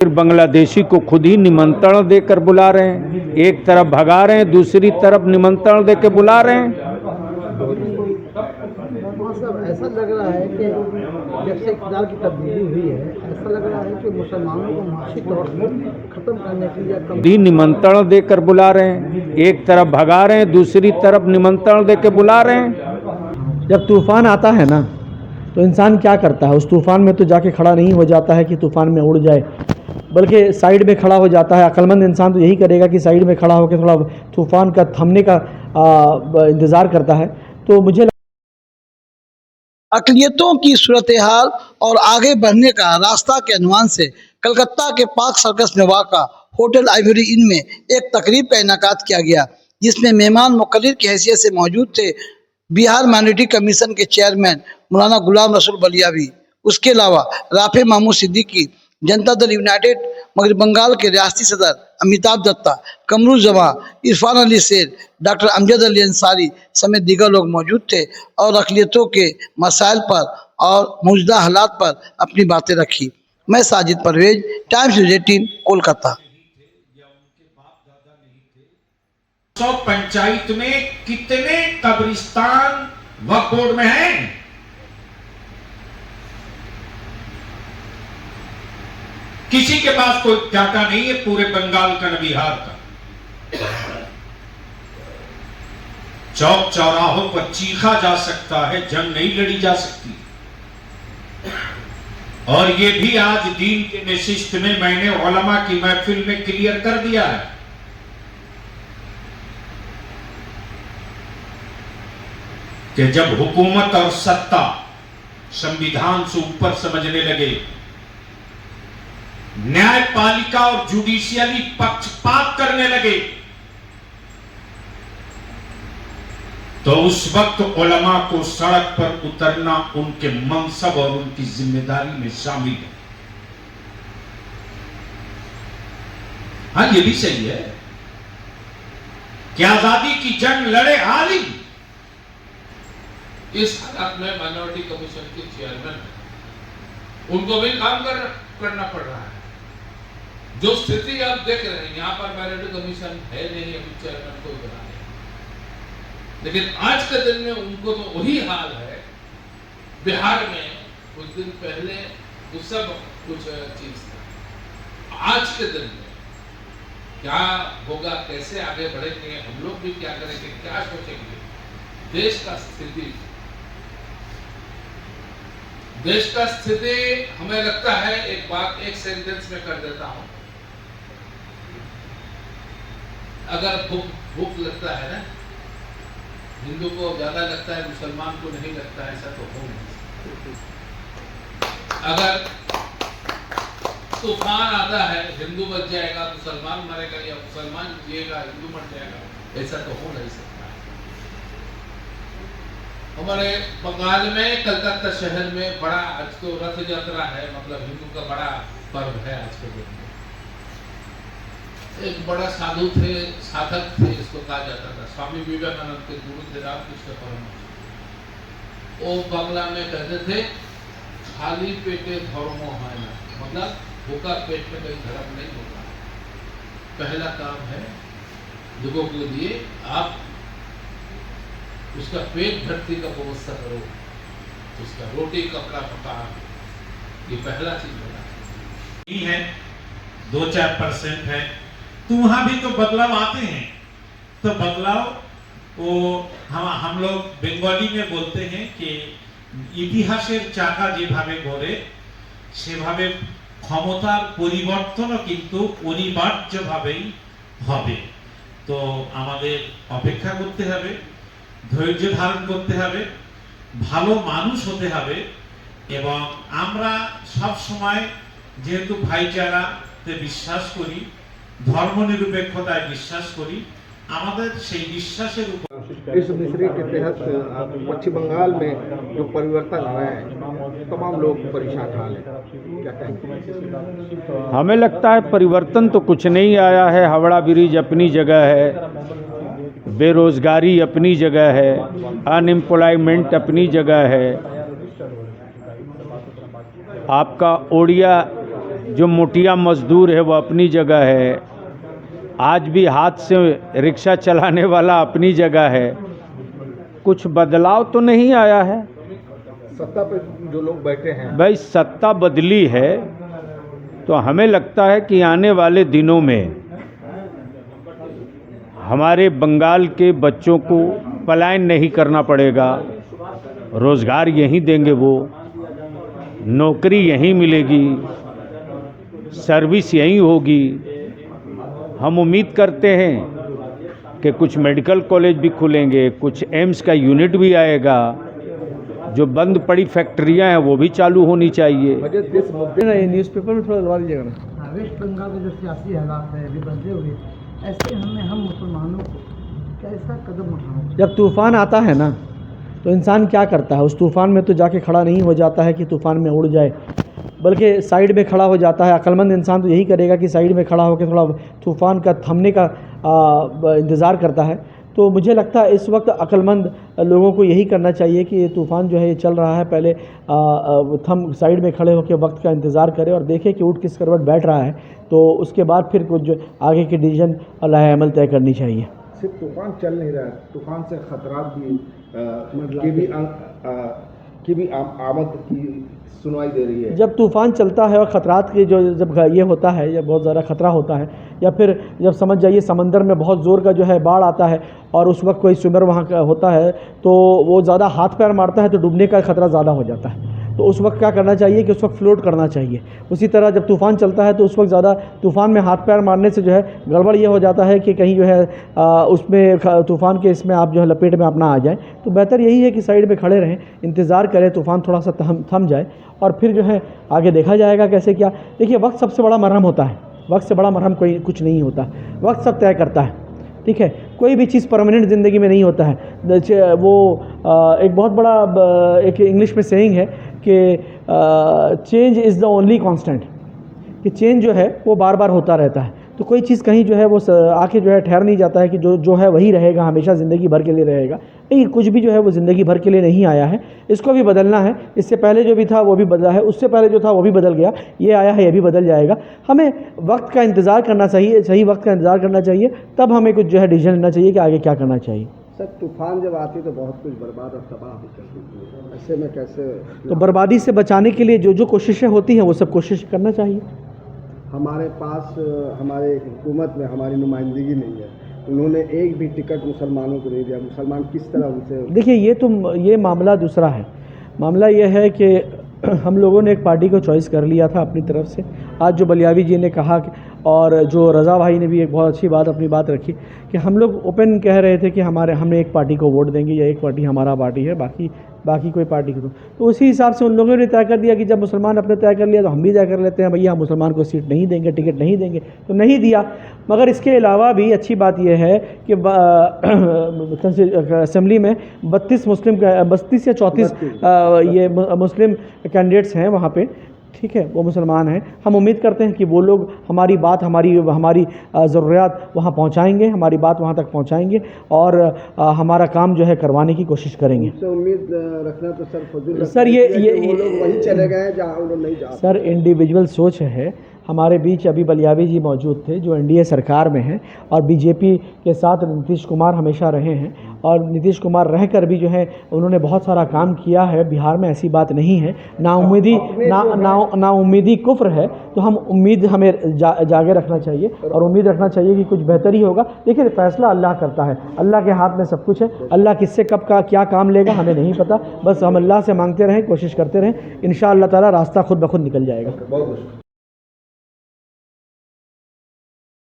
फिर बांग्लादेशी को खुद ही निमंत्रण देकर बुला रहे हैं, एक तरफ भगा रहे हैं, दूसरी तरफ निमंत्रण देकर बुला रहे हैं। मतलब ऐसा लग रहा है कि जब से इक़्तिदार की तब्दीली हुई है, ऐसा लग रहा है कि मुसलमानों को माशी तौर से ख़त्म करने के लिए निमंत्रण देकर बुला रहे हैं, एक तरफ भगा रहे हैं, दूसरी तरफ निमंत्रण देकर बुला रहे हैं। जब तूफ़ान आता है ना तो इंसान क्या करता है, उस तूफ़ान में तो जाके खड़ा नहीं हो जाता है कि तूफ़ान में उड़ जाए, बल्कि साइड में खड़ा हो जाता है। अक्लमंद इंसान तो यही करेगा कि साइड में खड़ा होकर थोड़ा तूफ़ान का थमने का इंतज़ार करता है। तो मुझे अक़लियतों की सूरत हाल और आगे बढ़ने का रास्ता के अनुमान से कलकत्ता के पार्क सर्कस में वाक़ा होटल आइवरी इन में एक तकरीब का इनेकाद किया गया, जिसमें मेहमान मुक़र्रिर की हैसियत से मौजूद थे बिहार माइनॉरिटी कमीशन के चेयरमैन मौलाना गुलाम रसूल बलियावी। उसके अलावा राफे महमूद सिद्दीकी, जनता दल यूनाइटेड मगर बंगाल के रियासती सदर अमिताभ दत्ता, कमरुल जमा, इरफान अली शेर, डॉक्टर अमजद अली अंसारी समेत दीगर लोग मौजूद थे और अक़लियतों के मसाइल पर और मौजूदा हालात पर अपनी बातें रखी। मैं साजिद परवेज, टाइम्स न्यूज़ 18, कोलकाता। पंचायत में कितने कब्रिस्तान वक्फ बोर्ड में हैं? किसी के पास कोई डाटा नहीं है पूरे बंगाल का, न बिहार का। चौक चौराहों पर चीखा जा सकता है, जंग नहीं लड़ी जा सकती। और ये भी आज दीन के नशिस्त में मैंने उलमा की महफिल में क्लियर कर दिया है कि जब हुकूमत और सत्ता संविधान से ऊपर समझने लगे, न्यायपालिका और जुडिशियली पक्षपात करने लगे, तो उस वक्त उलमा को सड़क पर उतरना उनके मनसब और उनकी जिम्मेदारी में शामिल है। हाँ, ये भी सही है कि आजादी की जंग लड़े आलिम। इस हालात में माइनॉरिटी कमीशन के चेयरमैन उनको भी काम करना पड़ रहा है। जो स्थिति आप देख रहे हैं, यहाँ पर माइनॉरिटी कमीशन है नहीं, अभी चेयरमैन को बना है, लेकिन आज के दिन में उनको तो वही हाल है। बिहार में कुछ दिन पहले वो सब कुछ चीज था, आज के दिन में क्या होगा, कैसे आगे बढ़ेंगे, हम लोग भी क्या करेंगे, क्या सोचेंगे। देश का स्थिति हमें लगता है, एक बात एक सेंटेंस में कर देता हूं, अगर भूख लगता है ना, हिंदू को ज्यादा लगता है, मुसलमान को नहीं लगता, ऐसा तो हो नहीं। अगर तूफान आता है, हिंदू बच जाएगा, मुसलमान मरेगा, या मुसलमान जिएगा, हिंदू मर जाएगा, ऐसा तो हो नहीं सकता। हमारे बंगाल में कलकत्ता शहर में बड़ा आज तो रथ यात्रा है, मतलब हिंदू का बड़ा पर्व है आज के दिन में। एक बड़ा साधु थे, साधक थे, इसको कहा जाता था, स्वामी विवेकानंद के गुरु थे रामकृष्ण परमहंस। वो बांग्ला में कहते थे, खाली पेटे धर्मो है ना, मतलब भूखा पेट में कोई धर्म नहीं होता। पहला काम है लोगों के लिए आप उसका पेट भरने का व्यवस्था करो, उसका रोटी कपड़ा पका, ये पहला चीज बना है। 2-4% है, तो वहां भी तो बदलाव आते हैं। तो बदलाव वो हम लोग बंगाली में बोलते हैं कि ইতিহাসের চাকা যেভাবে ঘোরে সেভাবে ক্ষমতার পরিবর্তনও কিন্তু অনিবার্যভাবেই হবে। তো আমাদের অপেক্ষা করতে হবে, ধৈর্য ধারণ করতে হবে, ভালো মানুষ হতে হবে, এবং আমরা সব সময় যেহেতু ভাইচারাতে বিশ্বাস করি, ধর্মনিরপেক্ষতায় বিশ্বাস করি, আমাদের সেই বিশ্বাসের উপর इस मिसरे के तहत पश्चिम बंगाल में जो परिवर्तन आया है, तमाम लोग परेशान हाल हैं, क्या कहेंगे? हमें लगता है परिवर्तन तो कुछ नहीं आया है। हावड़ा ब्रिज अपनी जगह है, बेरोजगारी अपनी जगह है, अनएम्प्लॉयमेंट अपनी जगह है, आपका ओडिया जो मोटिया मजदूर है वो अपनी जगह है, आज भी हाथ से रिक्शा चलाने वाला अपनी जगह है। कुछ बदलाव तो नहीं आया है। सत्ता पे जो लोग बैठे हैं, भाई सत्ता बदली है तो हमें लगता है कि आने वाले दिनों में हमारे बंगाल के बच्चों को पलायन नहीं करना पड़ेगा, रोज़गार यहीं देंगे, वो नौकरी यहीं मिलेगी, सर्विस यहीं होगी। हम उम्मीद करते हैं कि कुछ मेडिकल कॉलेज भी खुलेंगे, कुछ एम्स का यूनिट भी आएगा, जो बंद पड़ी फैक्ट्रियां हैं वो भी चालू होनी चाहिए। ये न्यूज़पेपर में थोड़ा दबा दीजिएगा ना। वेस्ट बंगाल के जो सियासी हालात है अभी बदले हुए, ऐसे हम मुसलमानों को कैसा कदम उठाना चाहिए? जब तूफ़ान आता है ना तो इंसान क्या करता है, उस तूफ़ान में तो जाके खड़ा नहीं हो जाता है कि तूफ़ान में उड़ जाए, बल्कि साइड में खड़ा हो जाता है। अक्लमंद इंसान तो यही करेगा कि साइड में खड़ा होकर थोड़ा तूफ़ान का थमने का इंतज़ार करता है। तो मुझे लगता है इस वक्त अक्लमंद लोगों को यही करना चाहिए कि ये तूफ़ान जो है ये चल रहा है, पहले थम साइड में खड़े होकर वक्त का इंतज़ार करें और देखें कि उठ किस करवट बैठ रहा है, तो उसके बाद फिर कुछ जो आगे की डिसीजन लाहे अमल तय करनी चाहिए। सिर्फ तूफान चल नहीं रहा है, तूफान से खतरात भी आमद की सुनवाई दे रही है। जब तूफ़ान चलता है और ख़तरात की जो जब ये होता है, जब बहुत ज़्यादा ख़तरा होता है, या फिर जब समझ जाइए समंदर में बहुत ज़ोर का जो है बाढ़ आता है और उस वक्त कोई स्विमर वहाँ का होता है तो वो ज़्यादा हाथ पैर मारता है तो डूबने का ख़तरा ज़्यादा हो जाता है। तो उस वक्त क्या करना चाहिए कि उस वक्त फ्लोट करना चाहिए। उसी तरह जब तूफ़ान चलता है तो उस वक्त ज़्यादा तूफ़ान में हाथ पैर मारने से जो है गड़बड़ ये हो जाता है कि कहीं जो है उसमें तूफ़ान के इसमें आप जो है लपेट में अपना आ जाए। तो बेहतर यही है कि साइड में खड़े रहें, इंतज़ार करें तूफ़ान थोड़ा सा थम जाए और फिर जो है आगे देखा जाएगा कैसे क्या। देखिए वक्त सबसे बड़ा मरहम होता है, वक्त से बड़ा मरहम कोई कुछ नहीं होता, वक्त सब तय करता है। ठीक है, कोई भी चीज़ परमानेंट ज़िंदगी में नहीं होता है। वो एक बहुत बड़ा एक इंग्लिश में सेइंग है कि change is the only constant, कि चेंज जो है वो बार बार होता रहता है। तो कोई चीज़ कहीं जो है वो आके जो है ठहर नहीं जाता है कि जो है वही रहेगा, हमेशा ज़िंदगी भर के लिए रहेगा। नहीं, कुछ भी जो है वो ज़िंदगी भर के लिए नहीं आया है, इसको भी बदलना है। इससे पहले जो भी था वो भी बदला है, उससे पहले जो था वो भी बदल गया, ये आया है ये भी बदल जाएगा। हमें वक्त का इंतज़ार करना चाहिए, सही वक्त का इंतज़ार करना चाहिए, तब हमें कुछ जो है डिसीजन लेना चाहिए कि आगे क्या करना चाहिए। सर तूफान जब आती तो बहुत कुछ बर्बाद और तबाह हो जाती है, ऐसे में कैसे? तो बर्बादी से बचाने के लिए जो कोशिशें होती हैं वो सब कोशिश करना चाहिए। हमारे पास हमारे हुकूमत में हमारी नुमाइंदगी नहीं है, उन्होंने एक भी टिकट मुसलमानों को नहीं दिया। मुसलमान किस तरह उनसे? देखिए ये मामला दूसरा है। मामला ये है कि हम लोगों ने एक पार्टी को चॉइस कर लिया था अपनी तरफ से। आज जो बलियावी जी ने कहा और जो रज़ा भाई ने भी एक बहुत अच्छी बात अपनी बात रखी कि हम लोग ओपन कह रहे थे कि हम एक पार्टी को वोट देंगे या एक पार्टी हमारा पार्टी है, बाकी कोई पार्टी को। तो उसी हिसाब से उन लोगों ने तय कर दिया कि जब मुसलमान अपने तय कर लिया तो हम भी तय कर लेते हैं, भैया हम मुसलमान को सीट नहीं देंगे, टिकट नहीं देंगे, तो नहीं दिया। मगर इसके अलावा भी अच्छी बात यह है कि असेंबली में 32 या 34 ये मुस्लिम कैंडिडेट्स हैं वहाँ पे, ठीक है, वो मुसलमान हैं। हम उम्मीद करते हैं कि वो लोग हमारी बात, हमारी ज़रूरियात वहाँ पहुँचाएंगे, हमारी बात वहाँ तक पहुँचाएंगे और हमारा काम जो है करवाने की कोशिश करेंगे। उम्मीद रखना तो सर फजूल सर ये लोग वहीं चले गए जहाँ वो लोग नहीं जा। सर इंडिविजुअल सोच है। हमारे बीच अभी बलियावी जी मौजूद थे जो एनडीए सरकार में हैं और बीजेपी के साथ नीतीश कुमार हमेशा रहे हैं और नीतीश कुमार रहकर भी जो है उन्होंने बहुत सारा काम किया है बिहार में, ऐसी बात नहीं है। नाउम्मीदी कुफ्र है, तो हम उम्मीद हमें जागे रखना चाहिए और उम्मीद रखना चाहिए कि कुछ बेहतर ही होगा। देखिए फैसला अल्लाह करता है, अल्लाह के हाथ में सब कुछ है। अल्लाह किससे कब का क्या काम लेगा हमें नहीं पता, बस हम अल्लाह से मांगते रहें, कोशिश करते रहें, इंशाअल्लाह ताला रास्ता खुद ब खुद निकल जाएगा।